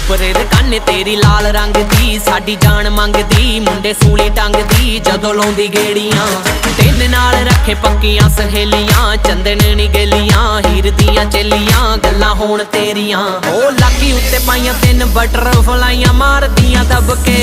मोपरे दे कन्न तेरी लाल रंग दी साडी जान मंगदी मुंडे सूली टंगदी जदों लाउंदी गेड़ियां तिन नाल रखे पक्कियां सहेलियां चंदन नी गेलियां हीर दियां चेलियां गल्लां होण तेरियां ओ लाकी उत्ते पाइयां 3 बटरफ्लाइयां मारदियां दबके।